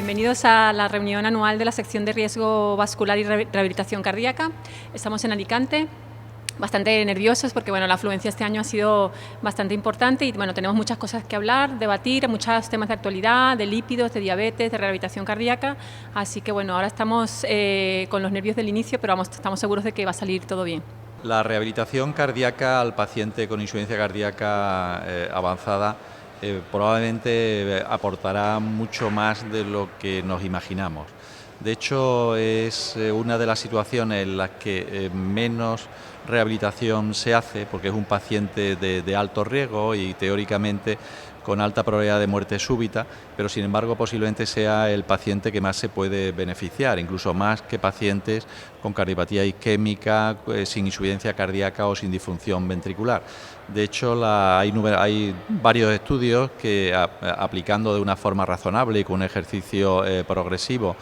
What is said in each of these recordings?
Bienvenidos a la reunión anual de la sección de riesgo vascular y rehabilitación cardíaca. Estamos en Alicante, bastante nerviosos porque la afluencia este año ha sido bastante importante y tenemos muchas cosas que hablar, debatir, muchos temas de actualidad, de lípidos, de diabetes, de rehabilitación cardíaca. Así que ahora estamos con los nervios del inicio, pero estamos seguros de que va a salir todo bien. La rehabilitación cardíaca al paciente con insuficiencia cardíaca avanzada probablemente aportará mucho más de lo que nos imaginamos. De hecho, es una de las situaciones en las que menos rehabilitación se hace, porque es un paciente de alto riesgo y teóricamente con alta probabilidad de muerte súbita, pero sin embargo posiblemente sea el paciente que más se puede beneficiar, incluso más que pacientes con cardiopatía isquémica, sin insuficiencia cardíaca o sin disfunción ventricular. De hecho, hay varios estudios que aplicando de una forma razonable y con un ejercicio progresivo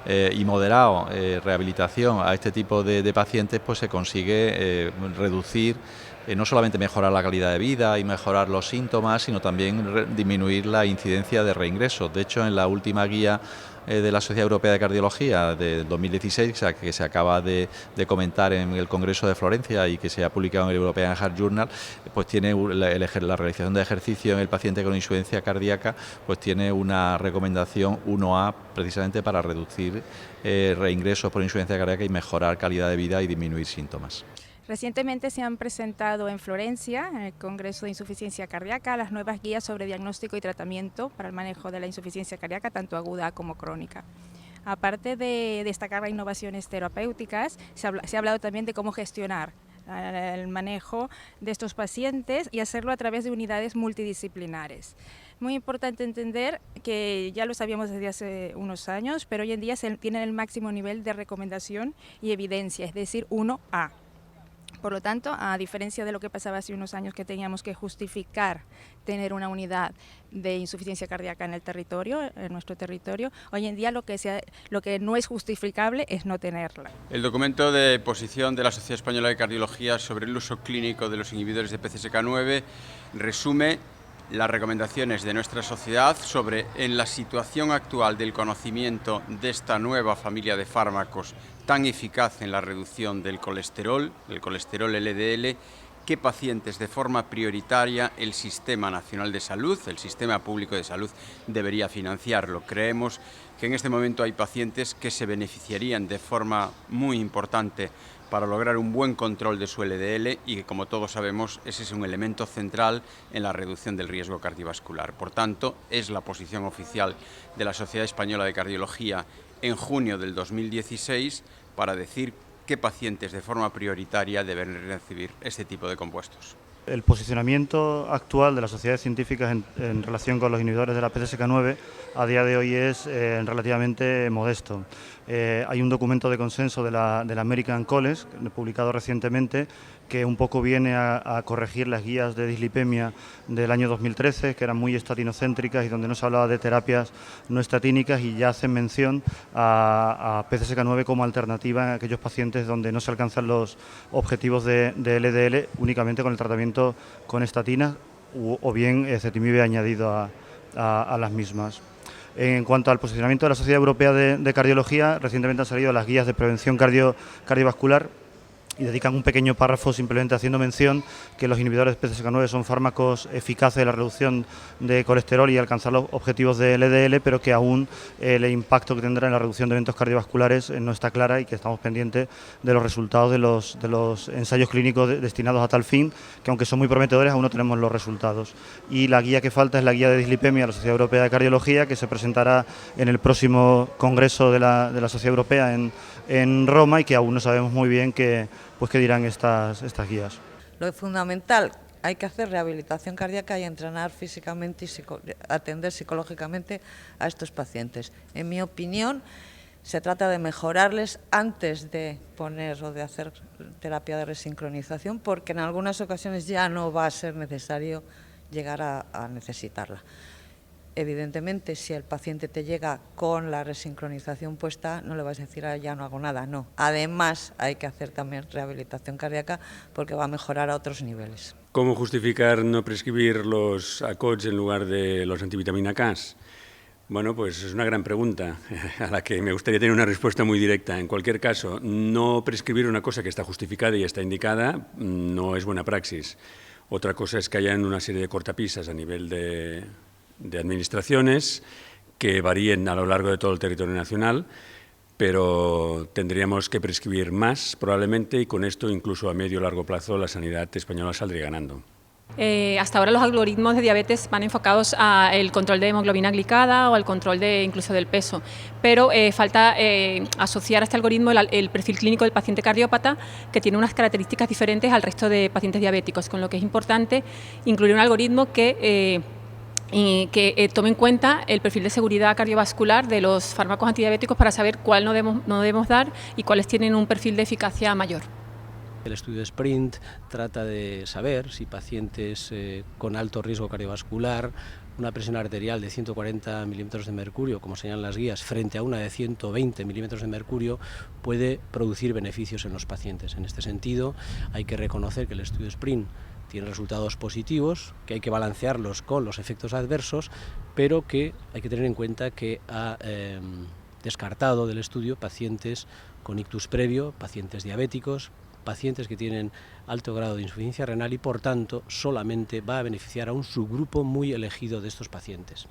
y moderado rehabilitación a este tipo de pacientes, pues se consigue reducir, no solamente mejorar la calidad de vida y mejorar los síntomas, sino también disminuir la incidencia de reingresos. De hecho, en la última guía de la Sociedad Europea de Cardiología de 2016, que se acaba de comentar en el Congreso de Florencia y que se ha publicado en el European Heart Journal, pues tiene la realización de ejercicio en el paciente con insuficiencia cardíaca, pues tiene una recomendación 1A precisamente para reducir reingresos por insuficiencia cardíaca y mejorar calidad de vida y disminuir síntomas. Recientemente se han presentado en Florencia, en el Congreso de Insuficiencia Cardíaca, las nuevas guías sobre diagnóstico y tratamiento para el manejo de la insuficiencia cardíaca, tanto aguda como crónica. Aparte de destacar las innovaciones terapéuticas, se ha hablado también de cómo gestionar el manejo de estos pacientes y hacerlo a través de unidades multidisciplinares. Muy importante entender que ya lo sabíamos desde hace unos años, pero hoy en día se tiene el máximo nivel de recomendación y evidencia, es decir, 1A. Por lo tanto, a diferencia de lo que pasaba hace unos años que teníamos que justificar tener una unidad de insuficiencia cardíaca en el territorio, en nuestro territorio, hoy en día lo que no es justificable es no tenerla. El documento de posición de la Sociedad Española de Cardiología sobre el uso clínico de los inhibidores de PCSK9 resume las recomendaciones de nuestra sociedad sobre, en la situación actual del conocimiento de esta nueva familia de fármacos tan eficaz en la reducción del colesterol, el colesterol LDL, qué pacientes de forma prioritaria el Sistema Nacional de Salud, el Sistema Público de Salud, debería financiarlo. Creemos que en este momento hay pacientes que se beneficiarían de forma muy importante para lograr un buen control de su LDL y que, como todos sabemos, ese es un elemento central en la reducción del riesgo cardiovascular. Por tanto, es la posición oficial de la Sociedad Española de Cardiología en junio del 2016 para decir qué pacientes de forma prioritaria deben recibir este tipo de compuestos. El posicionamiento actual de las sociedades científicas en relación con los inhibidores de la PCSK9 a día de hoy es relativamente modesto. Hay un documento de consenso de la American College, publicado recientemente, que un poco viene a corregir las guías de dislipemia del año 2013, que eran muy estatinocéntricas y donde no se hablaba de terapias no estatínicas, y ya hacen mención a PCSK9 como alternativa en aquellos pacientes donde no se alcanzan los objetivos de LDL únicamente con el tratamiento con estatinas o bien ezetimibe añadido a las mismas. En cuanto al posicionamiento de la Sociedad Europea de Cardiología, recientemente han salido las guías de prevención cardiovascular y dedican un pequeño párrafo simplemente haciendo mención que los inhibidores de PCSK9 son fármacos eficaces en la reducción de colesterol y alcanzar los objetivos de LDL, pero que aún el impacto que tendrá en la reducción de eventos cardiovasculares no está clara y que estamos pendientes de los resultados de los ensayos clínicos destinados a tal fin, que aunque son muy prometedores aún no tenemos los resultados. Y la guía que falta es la guía de dislipemia de la Sociedad Europea de Cardiología, que se presentará en el próximo Congreso de la Sociedad Europea en Roma y que aún no sabemos muy bien qué dirán estas guías. Lo fundamental, hay que hacer rehabilitación cardíaca y entrenar físicamente y atender psicológicamente a estos pacientes. En mi opinión, se trata de mejorarles antes de poner o de hacer terapia de resincronización, porque en algunas ocasiones ya no va a ser necesario llegar a necesitarla. Evidentemente, si el paciente te llega con la resincronización puesta, no le vas a decir ya no hago nada, no. Además, hay que hacer también rehabilitación cardíaca porque va a mejorar a otros niveles. ¿Cómo justificar no prescribir los ACOTs en lugar de los antivitamina K? Bueno, pues es una gran pregunta a la que me gustaría tener una respuesta muy directa. En cualquier caso, no prescribir una cosa que está justificada y está indicada no es buena praxis. Otra cosa es que hayan una serie de cortapisas a nivel de administraciones que varíen a lo largo de todo el territorio nacional, pero tendríamos que prescribir más probablemente, y con esto incluso a medio o largo plazo la sanidad española saldría ganando. Hasta ahora los algoritmos de diabetes van enfocados al control de hemoglobina glicada o al control incluso del peso, pero falta asociar a este algoritmo el perfil clínico del paciente cardiópata, que tiene unas características diferentes al resto de pacientes diabéticos, con lo que es importante incluir un algoritmo que tome en cuenta el perfil de seguridad cardiovascular de los fármacos antidiabéticos para saber cuál no debemos dar y cuáles tienen un perfil de eficacia mayor. El estudio SPRINT trata de saber si pacientes con alto riesgo cardiovascular, una presión arterial de 140 milímetros de mercurio, como señalan las guías, frente a una de 120 milímetros de mercurio, puede producir beneficios en los pacientes. En este sentido, hay que reconocer que el estudio SPRINT tiene resultados positivos, que hay que balancearlos con los efectos adversos, pero que hay que tener en cuenta que ha descartado del estudio pacientes con ictus previo, pacientes diabéticos, pacientes que tienen alto grado de insuficiencia renal y, por tanto, solamente va a beneficiar a un subgrupo muy elegido de estos pacientes.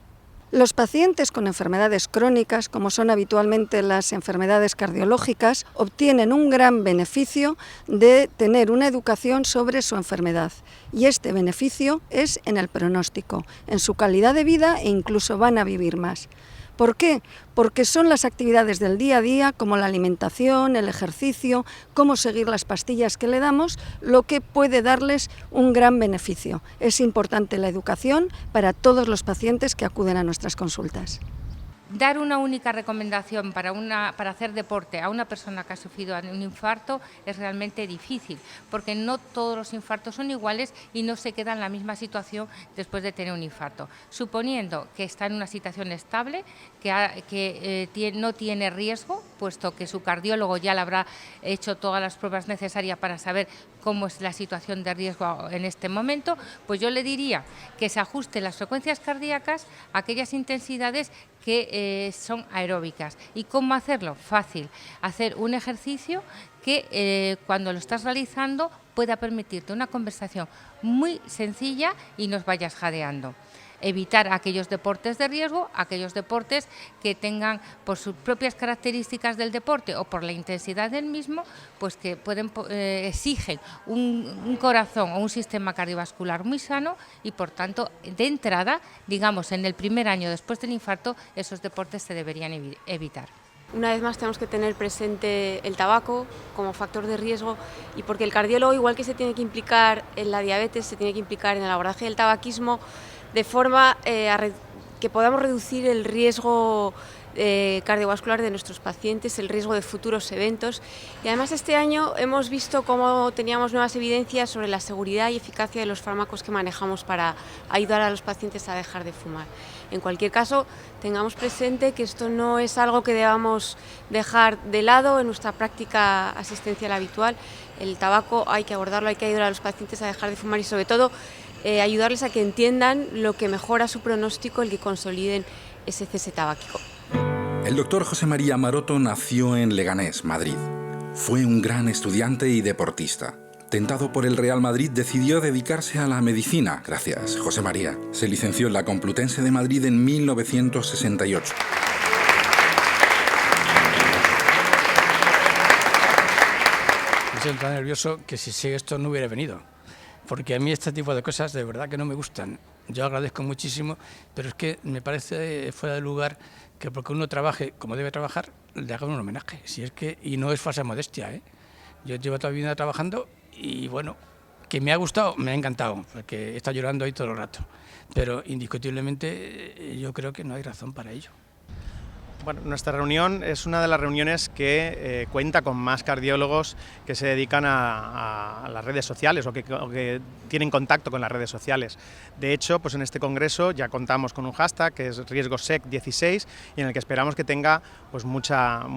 Los pacientes con enfermedades crónicas, como son habitualmente las enfermedades cardiológicas, obtienen un gran beneficio de tener una educación sobre su enfermedad, y este beneficio es en el pronóstico, en su calidad de vida, e incluso van a vivir más. ¿Por qué? Porque son las actividades del día a día, como la alimentación, el ejercicio, cómo seguir las pastillas que le damos, lo que puede darles un gran beneficio. Es importante la educación para todos los pacientes que acuden a nuestras consultas. Dar una única recomendación para hacer deporte a una persona que ha sufrido un infarto es realmente difícil, porque no todos los infartos son iguales y no se queda en la misma situación después de tener un infarto. Suponiendo que está en una situación estable, que no tiene riesgo, puesto que su cardiólogo ya le habrá hecho todas las pruebas necesarias para saber cómo es la situación de riesgo en este momento, pues yo le diría que se ajusten las frecuencias cardíacas a aquellas intensidades que son aeróbicas. ¿Y cómo hacerlo? Fácil. Hacer un ejercicio que cuando lo estás realizando pueda permitirte una conversación muy sencilla y no os vayas jadeando. Evitar aquellos deportes de riesgo, aquellos deportes que tengan, por sus propias características del deporte o por la intensidad del mismo, pues que exigen un corazón o un sistema cardiovascular muy sano, y por tanto, de entrada, digamos, en el primer año después del infarto, esos deportes se deberían evitar. Una vez más tenemos que tener presente el tabaco como factor de riesgo, y porque el cardiólogo, igual que se tiene que implicar en la diabetes, se tiene que implicar en el abordaje del tabaquismo, de forma que podamos reducir el riesgo cardiovascular de nuestros pacientes, el riesgo de futuros eventos. Y además este año hemos visto cómo teníamos nuevas evidencias sobre la seguridad y eficacia de los fármacos que manejamos para ayudar a los pacientes a dejar de fumar. En cualquier caso, tengamos presente que esto no es algo que debamos dejar de lado en nuestra práctica asistencial habitual. El tabaco hay que abordarlo, hay que ayudar a los pacientes a dejar de fumar y, sobre todo, ayudarles a que entiendan lo que mejora su pronóstico, el que consoliden ese cese tabáquico. El doctor José María Maroto nació en Leganés, Madrid. Fue un gran estudiante y deportista. Tentado por el Real Madrid, decidió dedicarse a la medicina. Gracias, José María. Se licenció en la Complutense de Madrid en 1968. Me siento tan nervioso que si sé esto no hubiera venido, porque a mí este tipo de cosas de verdad que no me gustan. Yo agradezco muchísimo, pero es que me parece fuera de lugar que porque uno trabaje como debe trabajar, le hagan un homenaje. Si es que, y no es falsa modestia, ¿eh? Yo llevo toda mi vida trabajando y bueno, que me ha gustado, me ha encantado, porque está llorando ahí todo el rato. Pero indiscutiblemente yo creo que no hay razón para ello. Bueno, nuestra reunión es una de las reuniones que cuenta con más cardiólogos que se dedican a las redes sociales o que tienen contacto con las redes sociales. De hecho, pues en este congreso ya contamos con un hashtag que es RiesgoSec16 y en el que esperamos que tenga pues mucha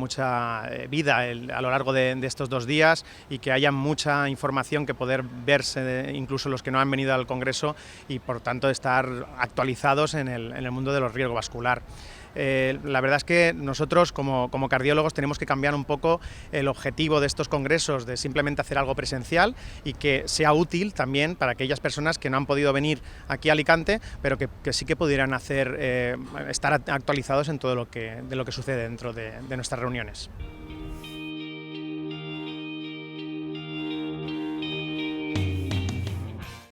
vida a lo largo de estos 2 días y que haya mucha información que poder verse, incluso los que no han venido al congreso, y por tanto estar actualizados en el mundo de los riesgo vascular. La verdad es que nosotros como cardiólogos tenemos que cambiar un poco el objetivo de estos congresos, de simplemente hacer algo presencial y que sea útil también para aquellas personas que no han podido venir aquí a Alicante, pero que sí que pudieran estar actualizados en todo de lo que sucede dentro de nuestras reuniones.